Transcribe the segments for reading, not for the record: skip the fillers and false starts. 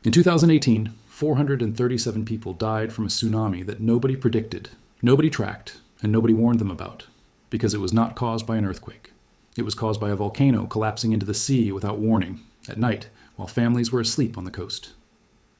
In 2018, 437 people died from a tsunami that nobody predicted, nobody tracked, and nobody warned them about, because it was not caused by an earthquake. It was caused by a volcano collapsing into the sea without warning, at night, while families were asleep on the coast.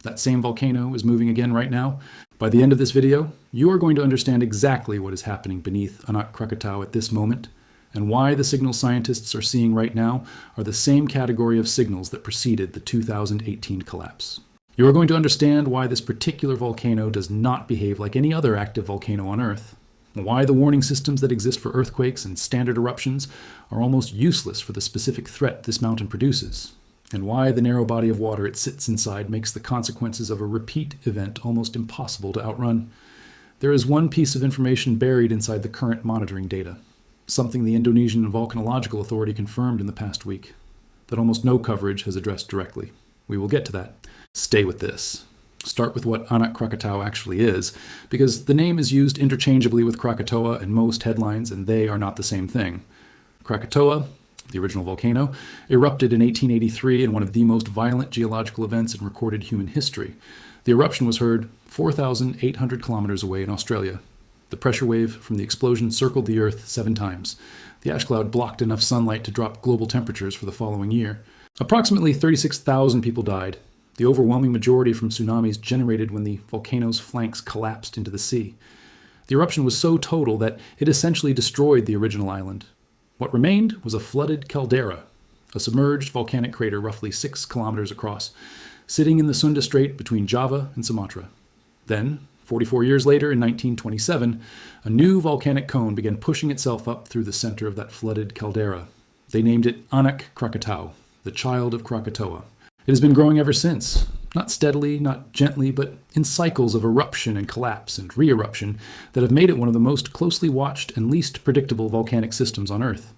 That same volcano is moving again right now. By the end of this video, you are going to understand exactly what is happening beneath Anak Krakatau at this moment, and why the signals scientists are seeing right now are the same category of signals that preceded the 2018 collapse. You are going to understand why this particular volcano does not behave like any other active volcano on Earth, why the warning systems that exist for earthquakes and standard eruptions are almost useless for the specific threat this mountain produces, and why the narrow body of water it sits inside makes the consequences of a repeat event almost impossible to outrun. There is one piece of information buried inside the current monitoring data, something the Indonesian Volcanological Authority confirmed in the past week, that almost no coverage has addressed directly. We will get to that. Stay with this. Start with what Anak Krakatau actually is, because the name is used interchangeably with Krakatoa in most headlines, and they are not the same thing. Krakatoa, the original volcano, erupted in 1883 in one of the most violent geological events in recorded human history. The eruption was heard 4,800 kilometers away in Australia. The pressure wave from the explosion circled the Earth 7 times. The ash cloud blocked enough sunlight to drop global temperatures for the following year. Approximately 36,000 people died, the overwhelming majority from tsunamis generated when the volcano's flanks collapsed into the sea. The eruption was so total that it essentially destroyed the original island. What remained was a flooded caldera, a submerged volcanic crater roughly 6 kilometers across, sitting in the Sunda Strait between Java and Sumatra. Then, 44 years later, in 1927, a new volcanic cone began pushing itself up through the center of that flooded caldera. They named it Anak Krakatau, the child of Krakatoa. It has been growing ever since, not steadily, not gently, but in cycles of eruption and collapse and re-eruption that have made it one of the most closely watched and least predictable volcanic systems on Earth.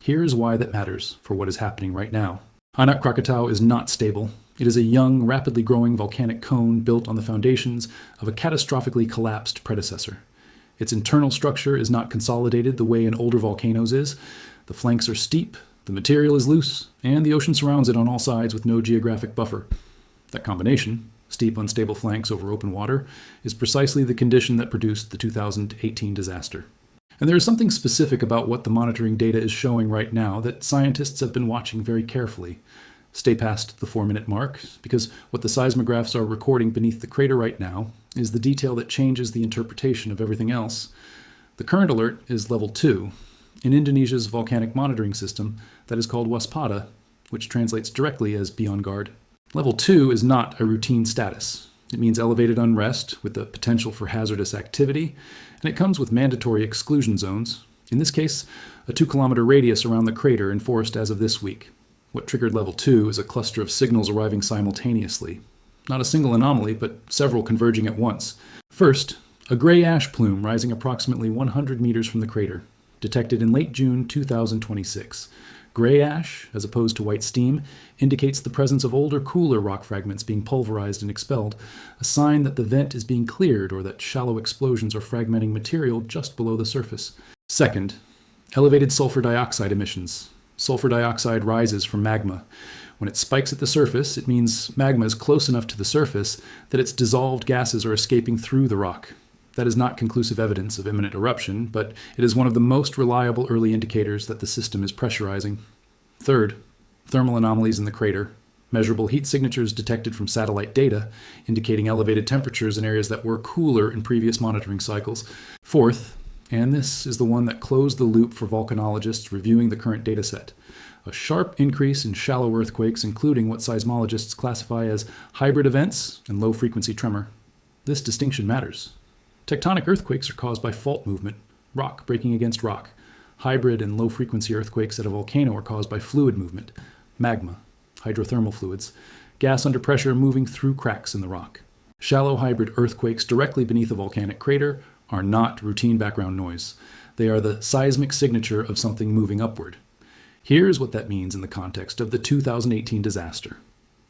Here is why that matters for what is happening right now. Anak Krakatau is not stable. It is a young, rapidly growing volcanic cone built on the foundations of a catastrophically collapsed predecessor. Its internal structure is not consolidated the way an older volcano's is. The flanks are steep, the material is loose, and the ocean surrounds it on all sides with no geographic buffer. That combination, steep, unstable flanks over open water, is precisely the condition that produced the 2018 disaster. And there is something specific about what the monitoring data is showing right now that scientists have been watching very carefully. Stay past the 4-minute mark, because what the seismographs are recording beneath the crater right now is the detail that changes the interpretation of everything else. The current alert is level 2, in Indonesia's volcanic monitoring system that is called waspada, which translates directly as be on guard. Level 2 is not a routine status. It means elevated unrest with the potential for hazardous activity, and it comes with mandatory exclusion zones, in this case, a 2-kilometer radius around the crater enforced as of this week. What triggered Level 2 is a cluster of signals arriving simultaneously. Not a single anomaly, but several converging at once. First, a gray ash plume rising approximately 100 meters from the crater, detected in late June 2026. Gray ash, as opposed to white steam, indicates the presence of older, cooler rock fragments being pulverized and expelled, a sign that the vent is being cleared or that shallow explosions are fragmenting material just below the surface. Second, elevated sulfur dioxide emissions. Sulfur dioxide rises from magma. When it spikes at the surface, it means magma is close enough to the surface that its dissolved gases are escaping through the rock. That is not conclusive evidence of imminent eruption, but it is one of the most reliable early indicators that the system is pressurizing. Third, thermal anomalies in the crater. Measurable heat signatures detected from satellite data, indicating elevated temperatures in areas that were cooler in previous monitoring cycles. Fourth, and this is the one that closed the loop for volcanologists reviewing the current dataset, a sharp increase in shallow earthquakes, including what seismologists classify as hybrid events and low-frequency tremor. This distinction matters. Tectonic earthquakes are caused by fault movement, rock breaking against rock. Hybrid and low-frequency earthquakes at a volcano are caused by fluid movement, magma, hydrothermal fluids, gas under pressure moving through cracks in the rock. Shallow hybrid earthquakes directly beneath a volcanic crater are not routine background noise. They are the seismic signature of something moving upward. Here's what that means in the context of the 2018 disaster,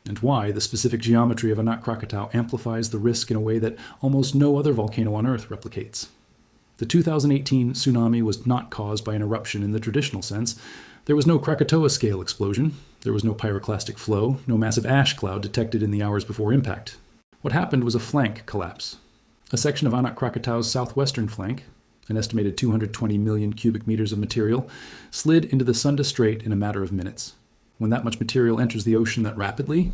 and why the specific geometry of Anak Krakatau amplifies the risk in a way that almost no other volcano on Earth replicates. The 2018 tsunami was not caused by an eruption in the traditional sense. There was no Krakatoa scale explosion. There was no pyroclastic flow, no massive ash cloud detected in the hours before impact. What happened was a flank collapse. A section of Anak Krakatau's southwestern flank, an estimated 220 million cubic meters of material, slid into the Sunda Strait in a matter of minutes. When that much material enters the ocean that rapidly,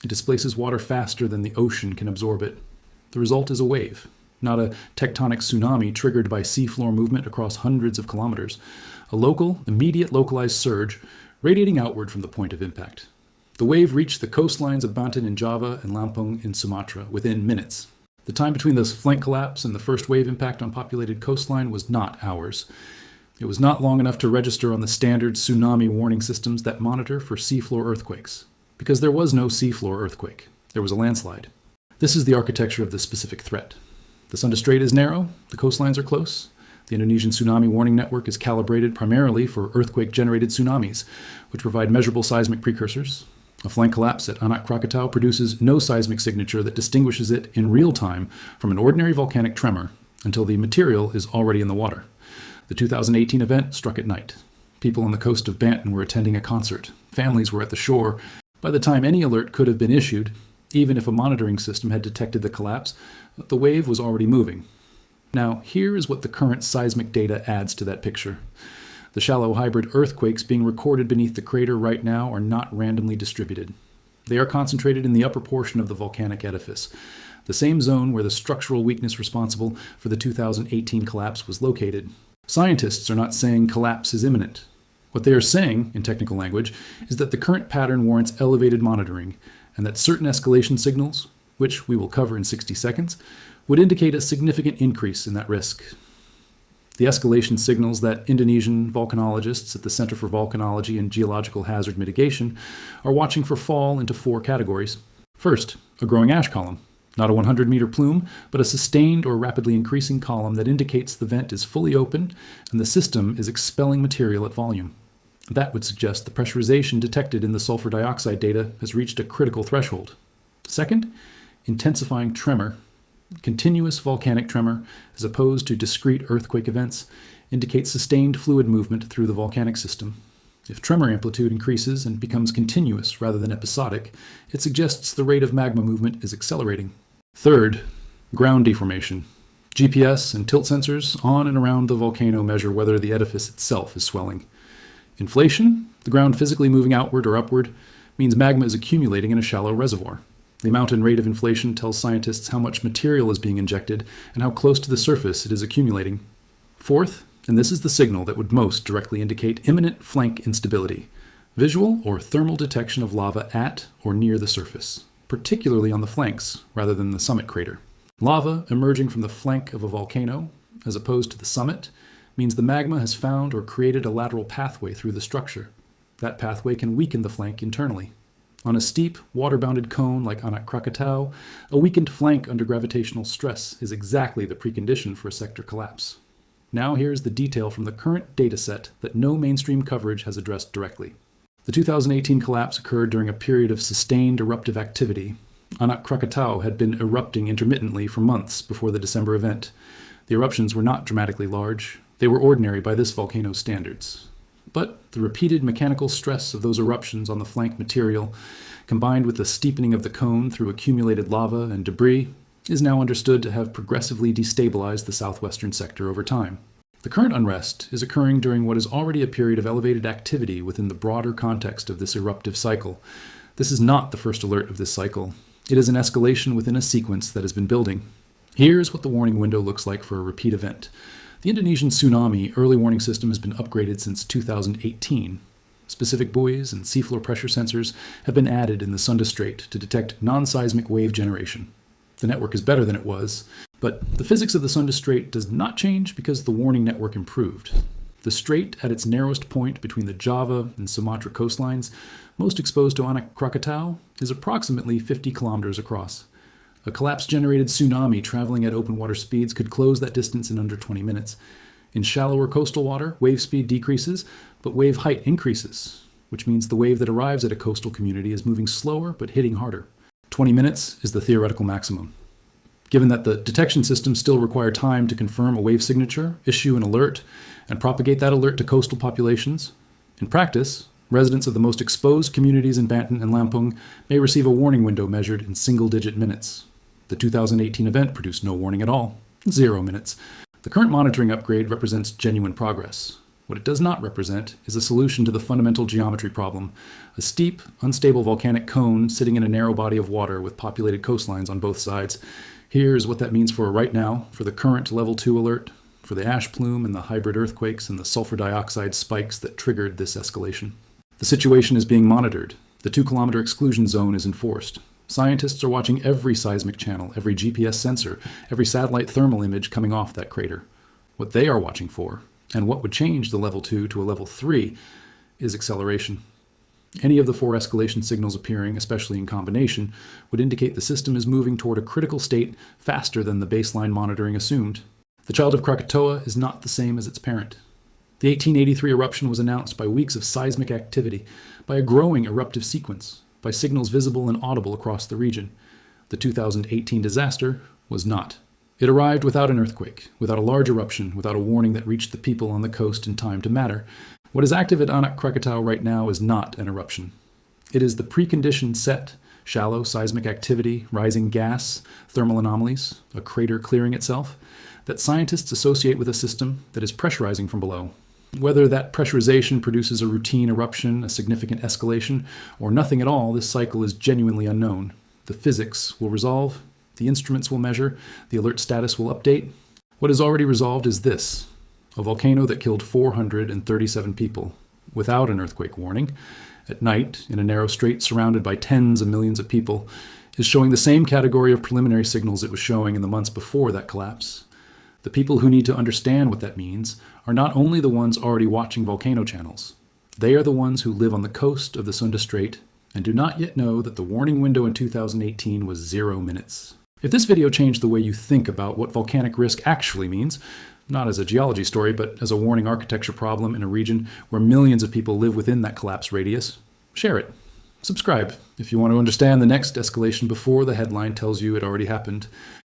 it displaces water faster than the ocean can absorb it. The result is a wave, not a tectonic tsunami triggered by seafloor movement across hundreds of kilometers. A local, immediate localized surge radiating outward from the point of impact. The wave reached the coastlines of Banten in Java and Lampung in Sumatra within minutes. The time between the flank collapse and the first wave impact on populated coastline was not hours. It was not long enough to register on the standard tsunami warning systems that monitor for seafloor earthquakes. Because there was no seafloor earthquake. There was a landslide. This is the architecture of the specific threat. The Sunda Strait is narrow, the coastlines are close. The Indonesian tsunami warning network is calibrated primarily for earthquake-generated tsunamis, which provide measurable seismic precursors. A flank collapse at Anak Krakatau produces no seismic signature that distinguishes it in real time from an ordinary volcanic tremor until the material is already in the water. The 2018 event struck at night. People on the coast of Banten were attending a concert. Families were at the shore. By the time any alert could have been issued, even if a monitoring system had detected the collapse, the wave was already moving. Now, here is what the current seismic data adds to that picture. The shallow hybrid earthquakes being recorded beneath the crater right now are not randomly distributed. They are concentrated in the upper portion of the volcanic edifice, the same zone where the structural weakness responsible for the 2018 collapse was located. Scientists are not saying collapse is imminent. What they are saying, in technical language, is that the current pattern warrants elevated monitoring, and that certain escalation signals, which we will cover in 60 seconds, would indicate a significant increase in that risk. The escalation signals that Indonesian volcanologists at the Center for Volcanology and Geological Hazard Mitigation are watching for fall into 4 categories. First, a growing ash column. Not a 100-meter plume, but a sustained or rapidly increasing column that indicates the vent is fully open and the system is expelling material at volume. That would suggest the pressurization detected in the sulfur dioxide data has reached a critical threshold. Second, intensifying tremor. Continuous volcanic tremor, as opposed to discrete earthquake events, indicates sustained fluid movement through the volcanic system. If tremor amplitude increases and becomes continuous rather than episodic, it suggests the rate of magma movement is accelerating. Third, ground deformation. GPS and tilt sensors on and around the volcano measure whether the edifice itself is swelling. Inflation, the ground physically moving outward or upward, means magma is accumulating in a shallow reservoir. The amount and rate of inflation tells scientists how much material is being injected and how close to the surface it is accumulating. Fourth, and this is the signal that would most directly indicate imminent flank instability, visual or thermal detection of lava at or near the surface, particularly on the flanks rather than the summit crater. Lava emerging from the flank of a volcano, as opposed to the summit, means the magma has found or created a lateral pathway through the structure. That pathway can weaken the flank internally. On a steep, water-bounded cone like Anak Krakatau, a weakened flank under gravitational stress is exactly the precondition for a sector collapse. Now here's the detail from the current dataset that no mainstream coverage has addressed directly. The 2018 collapse occurred during a period of sustained eruptive activity. Anak Krakatau had been erupting intermittently for months before the December event. The eruptions were not dramatically large. They were ordinary by this volcano's standards. But the repeated mechanical stress of those eruptions on the flank material, combined with the steepening of the cone through accumulated lava and debris, is now understood to have progressively destabilized the southwestern sector over time. The current unrest is occurring during what is already a period of elevated activity within the broader context of this eruptive cycle. This is not the first alert of this cycle. It is an escalation within a sequence that has been building. Here's what the warning window looks like for a repeat event. The Indonesian tsunami early warning system has been upgraded since 2018. Specific buoys and seafloor pressure sensors have been added in the Sunda Strait to detect non-seismic wave generation. The network is better than it was, but the physics of the Sunda Strait does not change because the warning network improved. The strait at its narrowest point between the Java and Sumatra coastlines, most exposed to Anak Krakatau, is approximately 50 kilometers across. A collapse-generated tsunami traveling at open water speeds could close that distance in under 20 minutes. In shallower coastal water, wave speed decreases, but wave height increases, which means the wave that arrives at a coastal community is moving slower but hitting harder. 20 minutes is the theoretical maximum. Given that the detection systems still require time to confirm a wave signature, issue an alert, and propagate that alert to coastal populations, in practice, Residents of the most exposed communities in Banten and Lampung may receive a warning window measured in single-digit minutes. The 2018 event produced no warning at all, 0 minutes. The current monitoring upgrade represents genuine progress. What it does not represent is a solution to the fundamental geometry problem, a steep, unstable volcanic cone sitting in a narrow body of water with populated coastlines on both sides. Here's what that means for right now, for the current level 2 alert, for the ash plume and the hybrid earthquakes and the sulfur dioxide spikes that triggered this escalation. The situation is being monitored. The 2-kilometer exclusion zone is enforced. Scientists are watching every seismic channel, every GPS sensor, every satellite thermal image coming off that crater. What they are watching for, and what would change the level 2 to a level 3, is acceleration. Any of the 4 escalation signals appearing, especially in combination, would indicate the system is moving toward a critical state faster than the baseline monitoring assumed. The child of Krakatoa is not the same as its parent. The 1883 eruption was announced by weeks of seismic activity, by a growing eruptive sequence, by signals visible and audible across the region. The 2018 disaster was not. It arrived without an earthquake, without a large eruption, without a warning that reached the people on the coast in time to matter. What is active at Anak Krakatau right now is not an eruption. It is the precondition set, shallow seismic activity, rising gas, thermal anomalies, a crater clearing itself, that scientists associate with a system that is pressurizing from below. Whether that pressurization produces a routine eruption, a significant escalation, or nothing at all, this cycle is genuinely unknown. The physics will resolve, the instruments will measure, the alert status will update. What is already resolved is this: a volcano that killed 437 people without an earthquake warning, at night, in a narrow strait surrounded by tens of millions of people, is showing the same category of preliminary signals it was showing in the months before that collapse. The people who need to understand what that means are not only the ones already watching volcano channels. They are the ones who live on the coast of the Sunda Strait and do not yet know that the warning window in 2018 was 0 minutes. If this video changed the way you think about what volcanic risk actually means, not as a geology story, but as a warning architecture problem in a region where millions of people live within that collapse radius, share it. Subscribe if you want to understand the next escalation before the headline tells you it already happened.